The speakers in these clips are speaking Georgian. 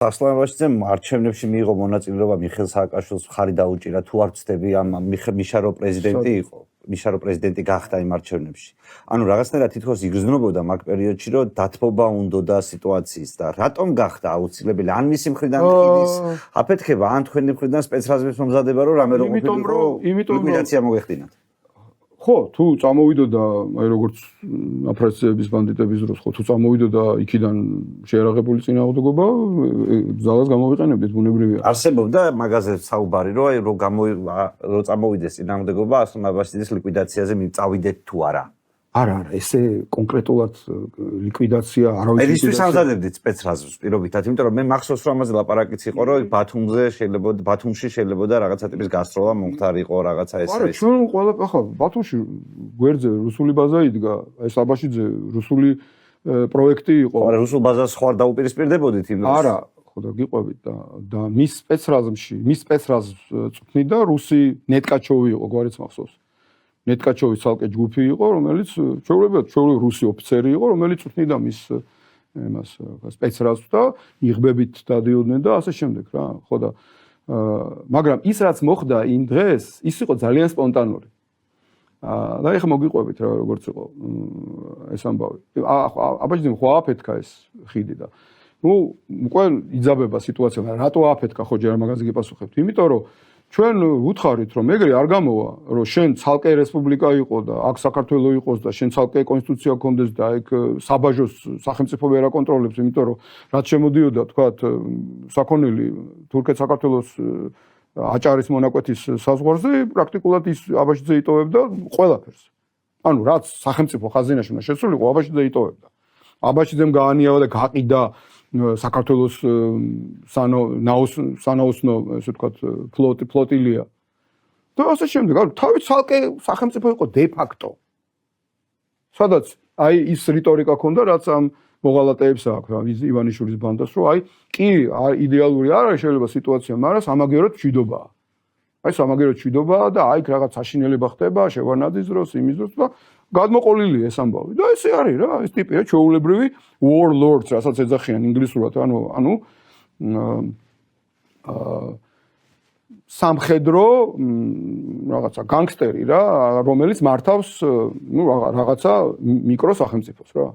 ასლანაბაშიძემ არჩევნებში მიიღო მონაწილეობა მიხეილ სააკაშვილს მხარი დაუჭირა თუ არ ვცდები ამ მიშარო პრეზიდენტი იყო მიშარო პრეზიდენტი გახდა იმ არჩევნებში ანუ რაღაცნაირად თითქოს იგრძნობოდა მაგ პერიოდში რომ დათბობა უნდოდა სიტუაციის და რატომ გახდა აუცილებელი ან მისი მხრიდან კიდის აფეთქება ან თქვენი მხრიდან სპეცრაზმის მომზადება რომ რამე რომ ლიკვიდაცია მოეხდინათ ხო თუ წამოვიდოდა აი როგორც აფრაზების ბანდიტების დროს ხო თუ წამოვიდოდა იქიდან შეერაღებული წინააღმდეგობა ძალას გამოვიყენებდით ბუნებრივია არსებობდა მაგაზე საუბარი რომ აი რომ წამოვიდეს წინააღმდეგობა ასლანაბაშიძის ლიკვიდაციაზე წავიდეთ თუ არა არა ესე კონკრეტულად ლიკვიდაცია არავის ისე სამზადებდით სპეცრაზმს პირობითად იმიტომ რომ მე მახსოვს რომ ამაზე ლაპარაკიც იყო რომ ბათუმში შეიძლება რაღაცა ტიპის გასტროლა მომხდარიყო რაღაცა ეს არა ჩვენ ყველა ახლა ბათუმში გვერდზე რუსული ბაზა იდგა ეს აბაშიძე რუსული პროექტი იყო არა რუსულ ბაზას ხო არ დაუპირისპირდებოდით იმ დროს არა ხო და გიყვებით და მის სპეცრაზმს წვნიდა რუსი ნეტკაჩოვი იყო გვარიც მახსოვს ნეტკაჩოვის ცალკე ჯგუფი იყო, რომელიც ჩვეულებრივ რუსი ოფიცერი იყო, რომელიც წვნიდა მის იმას სპეცრაზმს და იღბებით დადიოდნენ და ასე შემდეგ რა. ხო და მაგრამ ის რაც მოხდა იმ დღეს, ის იყო ძალიან სპონტანური. და ეხლა მოგიყვებით რა როგორც იყო ეს ამბავი. აბაშიძემ ხო აფეთქა ეს ხიდი და ნუ უკვე იძაბება სიტუაცია, რატო აფეთქა ხო ჯერ მაგაზე გიპასუხებთ. იმიტომ რომ ჩვენ ვუთხარით რომ ეგრე არ გამოვა რომ შენ ცალკე რესპუბლიკა იყო და აქ საქართველოს იყოს და შენ ცალკე კონსტიტუცია გქონდეს და ეგ საბაჟოს სახელმწიფო ვერ აკონტროლებს იმიტომ რომ რაც შემოდიოდა თქვათ საქონელი თურქეთ საქართველოს აჭარის მონაკვეთის საზღვარზე პრაქტიკულად ის აბაშიძე იტოვებდა ყველაფერს ანუ რაც სახელმწიფო ხაზინაში უნდა შესულიყო აბაშიძე იტოვებდა აბაშიძემ გაანიავა და გაყიდა საქართველოს სანაოსნო ესე ვთქვათ ფლოტილია და ასე შემდეგ ანუ თავი ცალკე სახელმწიფო იყო დე ფაქტო სადაც აი ის რიტორიკა ქონდა რაც ამ მოღალატეებს აქვს ივანიშვილის ბანდას რომ აი კი იდეალური არ არის შეიძლება სიტუაცია მაგრამ სამაგიეროდ მშვიდობაა აი სამაგიეროდ მშვიდობაა და აი რაღაც საშინელება ხდება შევარნაძის დროს იმის დროს და გადმოყოლილია ეს ამბავი და ესე არის რა ეს ტიპია ჩვეულებრივი warlords რასაც ეძახიან ინგლისურად ანუ სამხედრო რაღაცა განგსტერი რა რომელიც მართავს ნუ რაღაცა მიკროსახელმწიფოს რა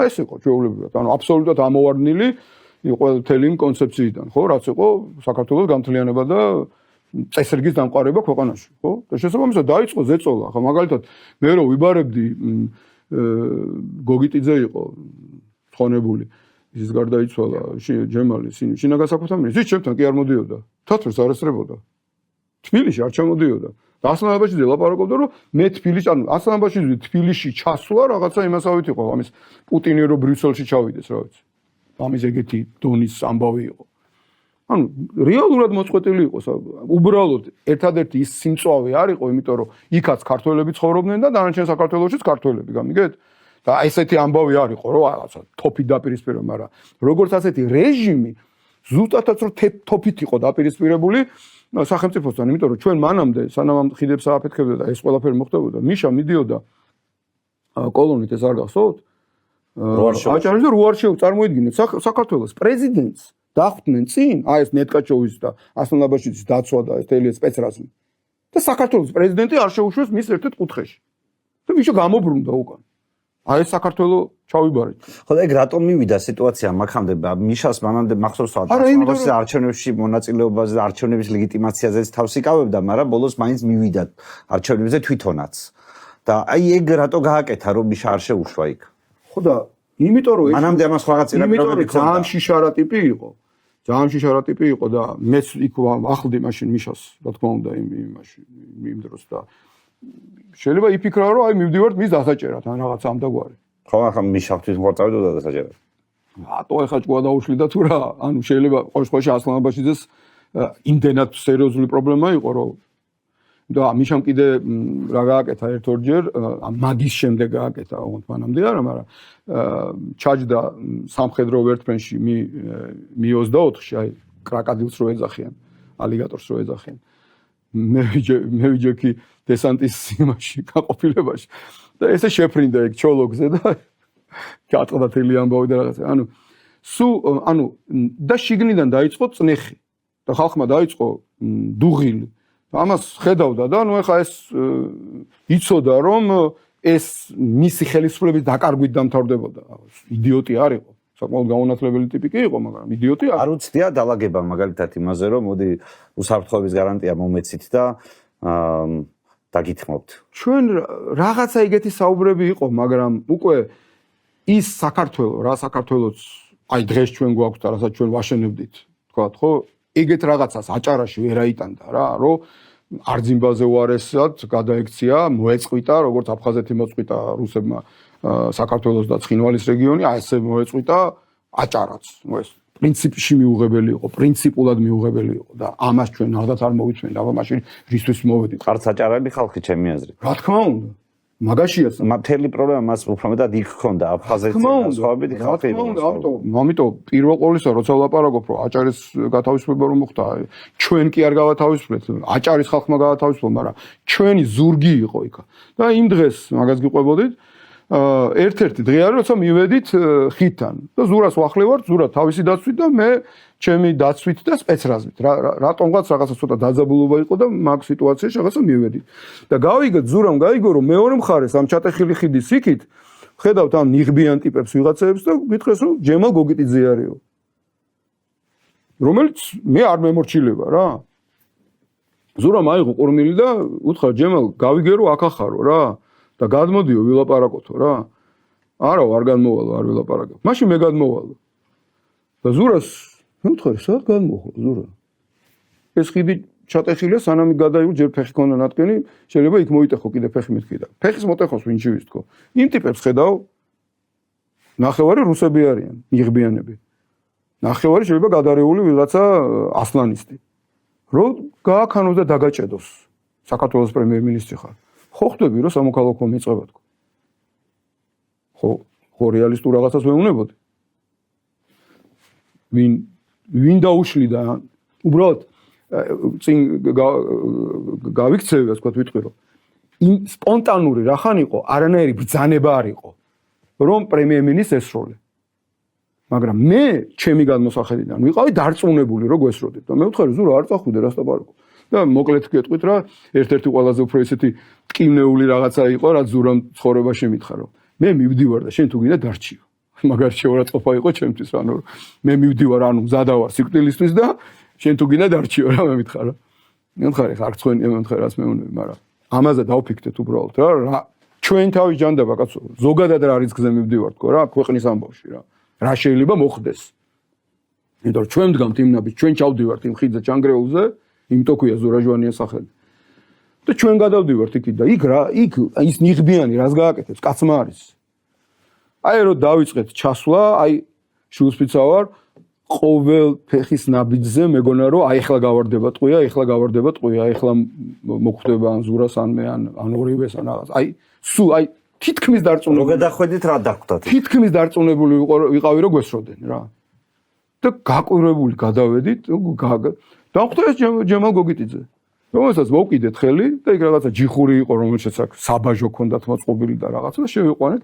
აი ეს იყო ჩვეულებრივად ანუ აბსოლუტურად ამოვარდნილი იყო თელი კონცეფციიდან ხო რაც იყო საქართველოს გამთლიანება და წესრიგის დამყარება ქვეყანაში, ხო? და შესაბამისად დაიწყო ზეწოლა. ხა მაგალითად მე რო ვიბარებდი გოგიტიძე იყო ცხონებული. ის გარდაიცვალა ჯემალი შინაგან საქმეთა ის ჩემთან კი არ მოდიოდა. თათრს არ ესწრებოდა. თბილისში არ ჩამოდიოდა. და ასლანაბაშიძე ლაპარაკობდა რომ მე თბილისში ანუ ასლანაბაშიძე თბილისში ჩასვლა რაღაცა იმასავით იყო. ამის პუტინი რო ბრიუსელში ჩავიდეს, რა ვიცი. ამის ეგეთი დონის ამბავი იყო. ანუ რეალურად მოწყვეტილი იყო უბრალოდ ერთადერთი ის სიმწვავე არ იყო იმიტომ რომ იქაც ქართველები ცხოვრობდნენ და დანარჩენ საქართველოშიც ქართველები გამიგეთ და ესეთი ამბავი არ იყო რომ რაღაცა თოფი დაპირისპირება მაგრამ როგორც ასეთი რეჟიმი ზუსტადაც რომ თოფით იყო დაპირისპირებული სახელმწიფოსთან იმიტომ რომ ჩვენ მანამდე სანამ ამ ხიდებს ააფეთქებდა და ეს ყველაფერი მოხდებოდა მიშა მიდიოდა კოლონით ეს არ გახსოვთ აჭარის და რუარშევ წარმოიდგინეთ საქართველოს პრეზიდენტს დახვდნენ წინ აი ეს ნეტკაჩოვის და ასლანაბაშიძის დაცვა და ეს თელი სპეცრაზმი და საქართველოს პრეზიდენტი არ შეუშვეს მის ერთ-ერთ კუთხეში და ვიშო გამობრუნდა უკან აი ეს საქართველოს ჩავიბარეთ ხო და ეგ რატომ მივიდა სიტუაცია მაგამდე მიშას მანამდე მახსოვს ასლანაბაშიძე არჩევნებში მონაწილეობაზე და არჩევნების ლეგიტიმაციაზე თავს იკავებდა მაგრამ ბოლოს მაინც მივიდა არჩევნებზე თვითონაც და აი ეგ რატო გააკეთა რომ მიშა არ შეუშვა იქ ხო და იმიტომ რომ მანამდე ამას რაღაც პირობები ქონდა ძალიან შიშარა ტიპი იყო ძალიან შიშარა ტიპი იყო და მეც იქ ახლდი მაშინ მიშას რა თქმა უნდა იმ დროს და შეიძლება იფიქრა რომ აი მივდივართ მის დასაჭერად ან რაღაც ამდაგვარი ხო ახლა მიშა თვითონ ვარ წავიდოდა დასაჭერად რატო ეხა ჭკუა დაუშლიდა თუ რა ანუ შეიძლება ყოველში ასლანაბაშიძეს იმდენად სერიოზული პრობლემა იყო რომ და მიშამ კიდე რა გააკეთა ერთ-ორჯერ მაგის შემდეგ გააკეთა ოღონდ მანამდე არა მაგრამ ჩაჯდა სამხედრო ვერტმფრენში Mi-24-ში აი კრაკადილს რო ეძახიან ალიგატორს რო ეძახიან მე ვიჯექი დესანტის იმაში გაყოფილებაში და ესე შეფრინდა ეგ ჩოლოგზე და ჩატყდა თელი ამბავი და რაღაცა ანუ სულ ანუ და შიგნიდან დაიწყო წნეხი და ხალხმა დაიწყო დუღილი. ამას ხედავდა და ნუ ეხა ეს იცოდა რომ ეს მისი ხელისუფლების დაკარგვით დამთავრდებოდა. იდიოტი არ იყო. საკმაოდ გაუნათლებელი ტიპი კი იყო, მაგრამ იდიოტი არ უცდია დალაგება მაგალითად იმაზე, რომ მოდი უსაფრთხოების გარანტია მომეცით და დაგითმობთ. ჩვენ რაღაცა ეგეთი საუბრები იყო, მაგრამ უკვე ის საქართველო, რა საქართველოც აი დღეს ჩვენ გვაქვს და რასაც ჩვენ ვაშენებდით, თქვათ, ხო? ეგეთ რაღაცას აჭარაში ვერ აიტანდა რა, რომ არძიმბაზე უარესად გადაექცია, მოეწყვიტა, როგორც აფხაზეთი მოწყვიტა რუსებმა საქართველოს და ცხინვალის რეგიონი, აი ესე მოეწყვიტა აჭარაც. ეს პრინციპში მიუღებელი იყო, პრინციპულად მიუღებელი იყო და ამას ჩვენ ნახდათ არ მოვიწვენთ, აბა მაშინ რისთვის მოვედით? არც აჭარელი ხალხი ჩემი აზრით. რა თქმა უნდა. მაგაშია მთელი პრობლემა მას უფრო მეტად იქ ჰქონდა აფხაზეთი და სხვაობითი ხალხი იყო. ამიტომ პირველ ყოვლისა როცა ვლაპარაკობ რომ აჭარის გათავისუფლება რომ მოხდა, ჩვენ კი არ გავათავისუფლეთ, აჭარის ხალხმა გავათავისუფლო, მაგრამ ჩვენი ზურგი იყო იქ. და იმ დღეს მაგას გიყვებოდით, ერთ-ერთი დღე არის როცა მივედით ხიდთან და ზურას ვახლევართ, ზურა თავისი დაცვით და მე ჩემი დაცვით და სპეცრაზმით. რატომღაც რაღაცა ცოტა დაძაბულობა იყო და მაგ სიტუაციაში რაღაცა მივედით. და გავიგეთ ზურამ გაიგო რომ მეორე მხარეს ამ ჩატეხილი ხიდის იქით ხედავთ ამ ნიღბიან ტიპებს ვიღაცებს და გითხეს რომ ჯემალ გოგიტიძე არისო. რომელიც მე არ მემორჩილება რა. ზურამ აიღო ყურმილი და უთხრა ჯემალ გავიგე რომ აქ ახარო რა. და გადმოდიო ვილაპარაკოთო რა. არა არ გადმოვალო, არ ვილაპარაკებ. მაშინ მე გადმოვალო. და ზურას მე ვთქვი, საათ გადმოხო ზურა. ეს ხიდი ჩატეხილია, სანამ გადაიღო ჯერ ფეხი ქონდა ნატკენი, შეიძლება იქ მოიტეხო კიდე ფეხი მეთქი და ფეხის მოტეხოს ვინ შევით თქო. იმ ტიპებს ხედავ ნახევარი რუსები არიან, ნიღბიანები. ნახევარი შეიძლება გადარეული ვიღაცა ასლანისტი. რომ გააქანოს და დაგაჭედოს. საქართველოს პრემიერ-მინისტრი ხარ. ხო ხვდები რომ სამოქალაქო მეწება თქო. ხო რეალისტურ რაღაცას ვეუბნებოდი. ვინ დაუშლიდა უბრალოდ წინ გავიქცევი ასე ვთქვათ ვიტყვი რომ იმ სპონტანური რახან იყო არანაირი ბრძანება არ იყო რომ პრემიერ-მინისტრს ესროლე. მაგრამ მე ჩემი გადმოსახედიდან ვიყავი დარწმუნებული რომ გვესროდით და მე ვთქვი ზურა არ წახვიდე რას ლაპარაკობ. და მოკლედ გეტყვით რა ერთ-ერთი ყველაზე უფრო ესეთი ტკივნეული რაღაცა იყო რაც ზურამ ცხოვრებაში მითხა რომ მე მივდივარ და შენ თუ გინდა დარჩიო. მაგარ შეურაცხყოფა იყო ჩემთვის რა ნუ მე მივდივარ ანუ მზადავარ სიკვდილისთვის და შენ თუ გინდა დარჩიო რა მე მითხა რა. მე მითხარი ხარ ცხენი მე მითხარ რაც მეუნები მაგრამ ამაზე დავფიქრეთ უბრალოდ რა ჩვენ თავი ჯანდება კაცო ზოგადად რა რისკზე მივდივარ თქო რა ქვეყნის ამბავში რა შეიძლება მოხდეს. იმიტომ რომ ჩვენ მდგამთ იმ ნაბიჯს ჩვენ ჩავდივართ იმ ხიდზე ჩანგრეულზე იმიტომ ქვია ზურაჟვანია სახელი. და ჩვენ გადავდივართ იქით და იქ ის ნიღბიანი რას გააკეთებს კაცმა არის. აი რომ დავიწყეთ ჩასვლა, აი შულსპიცა ვარ, ყოველ ფეხის ნაბიჯზე მეგონა რომ აი ახლა გავარდება ტყვია, ახლა გავარდება ტყვია, ახლა მოხვდება ან ზურას ან მე ან ორივეს ან რაღაც. აი სულ აი თითქმის დარწმუნებული. რო გადახვედით რა დახვდათ? თითქმის დარწმუნებული ვიყავი რომ გვესროდნენ რა. და გაკვირვებული გადავედით, დავხვდა ეს ჯემალ გოგიტიძე. რომელსაც მოვკიდეთ ხელი და იქ რაღაცა ჯიხური იყო რომელშიც აქ საბაჟო ქონდათ მოწყობილი და რაღაცა და შევიყვანეთ.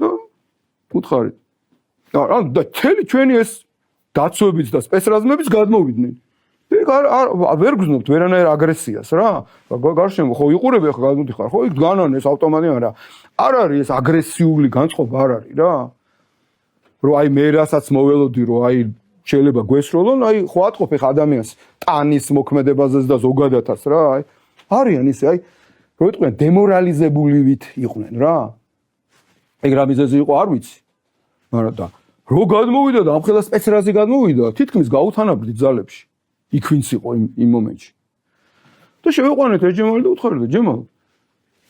და უთხარით. და თელი ჩვენი ეს დაცვებიც და სპეცრაზმებიც გადმოვიდნენ. იქ ვერ გრძნობთ ვერანაირ აგრესიას რა. გარშემო ხო იყურები ახლა გადმოდიხარ. ხო იქ განანეს ავტომატი არა. არ არის ეს აგრესიული განწყობა არ არის რა. რომ აი მე რასაც მოველოდი რომ აი შეიძლება გვესროლონ, აი ხო ატყობ ხა ადამიანს ტანის მოქმედებაზეც და ზოგადადაც რა, აი არიან ისე, აი რო იტყვიან დემორალიზებულივით იყვნენ რა. ეგ რა მიზეზი იყო არ ვიცი. მაგრამ და რო გადმოვიდა და ამხელა სპეცრაზი გადმოვიდა, თითქმის გაუთანაბრდით ძალებში. იქ ვინც იყო იმ მომენტში. და შევიყვანეთ ეს ჯემალი და უთხარი და ჯემალ.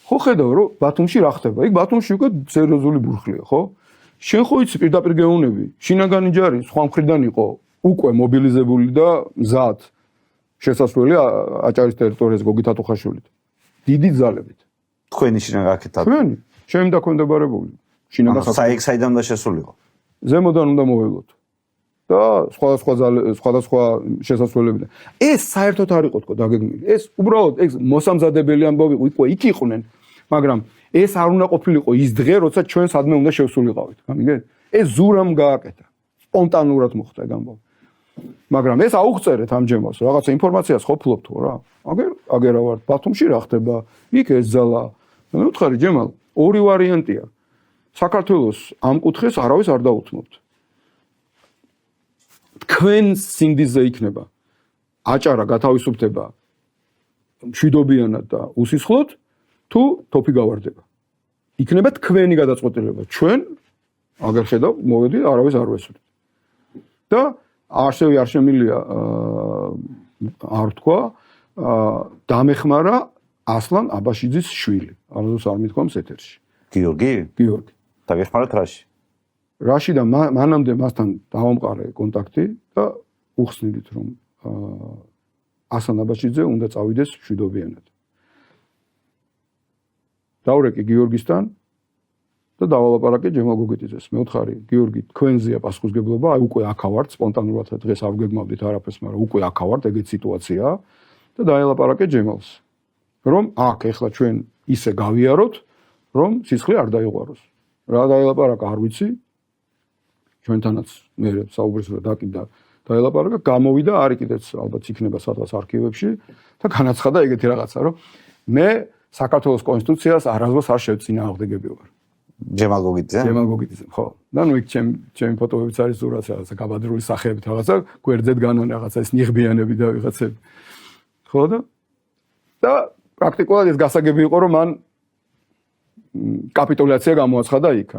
ხო ხედავ რომ ბათუმში რა ხდება? იქ ბათუმში უკვე სერიოზული ბურხლია, ხო? შენ ხო იცი პირდაპირ გეუნები, შინაგანი ჯარი სხვა მხრიდან იყო უკვე მობილიზებული და მზად შესასვლელი აჭარის ტერიტორიაზე გოგით ათუხაშვილით. დიდი ძალებით. თქვენი შინაგაკეთა. თქვენი, ჩემი დაქვემდებარებული. საიქ საიდან უნდა შესულიყო? ზემოდან უნდა მოველოთ. და სხვადასხვა შესასვლელებიდან. ეს საერთოდ არ იყო თქო დაგეგმილი. ეს უბრალოდ ეს მოსამზადებელი ამბავი იყო, იქ იყვნენ, მაგრამ ეს არ უნდა ყოფილიყო ის დღე, როცა ჩვენ სადმე უნდა შევსულიყავით. გამიგეთ? ეს ზურამ გააკეთა. სპონტანურად მოხდა ეგ ამბავი. მაგრამ ეს აუღწერეთ ამ ჯემალს, რაღაცა ინფორმაციას ყოფილობ თუ რა. აგერა ვარ ბათუმში რა ხდება, იქ ეს ძალა. მე ვთხარი ჯემალ, ორი ვარიანტია. საქართველოს ამ კუთხეს არავის არ დაუთმობთ. თქვენ სინდისზე იქნება. აჭარა გათავისუფლდება მშვიდობიანად და უსისხლოდ, თუ თოფი გავარდება. იქნება თქვენი გადაწყვეტილება. ჩვენ აგერ ხედავ, მოვედი, არავის არ ვესურვით. და არსები არ შემილია არ თქვა, დამეხმარა ასლან აბაშიძის შვილი. ამას არ მithქვამს ეთერში. გიორგი? გიორგი. დაგეხმაროთ რაში? რაში და მანამდე მასთან დავამყარე კონტაქტი და უხსნიდით რომ ასლან აბაშიძე უნდა წავიდეს მშვიდობიანად. დავრეკი გიორგისთან და დავალაპარაკე ჯემალ გოგიტიძეს. მე ვთხარი, გიორგი, თქვენზეა პასუხისგებლობა, აი უკვე აქავართ, სპონტანურად დღეს არ გეგმავდით არაფერს, მაგრამ უკვე აქავართ, ეგეც სიტუაციაა და დაელაპარაკე ჯემალს. რომ აქ ეხლა ჩვენ ისე გავიაროთ, რომ სისხლი არ დაიღვაროს. რა დაელაპარაკა არ ვიცი. ჩვენთანაც მე საუბრის რა დაკიდა დაელაპარაკა, გამოვიდა, არის კიდეც ალბათ იქნება სადღაც არქივებში და განაცხადა ეგეთი რაღაცა, რომ მე საქართველოს კონსტიტუციას არასდროს არ შევწინააღმდეგები ვარ. ჯემალ გოგიტიძე? ჯემალ გოგიტიძე, ხო. და ნუ იქ ჩემი ფოტოებიც არის ზურაც რაღაცა გაბადრული სახეებით რაღაცა, გვერდზედ განონ რაღაცა ეს ნიღბიანები და ვიღაცები. ხო და პრაქტიკულად ეს გასაგები იყო, რომ მან კაპიტულაცია გამოაცხადა იქ.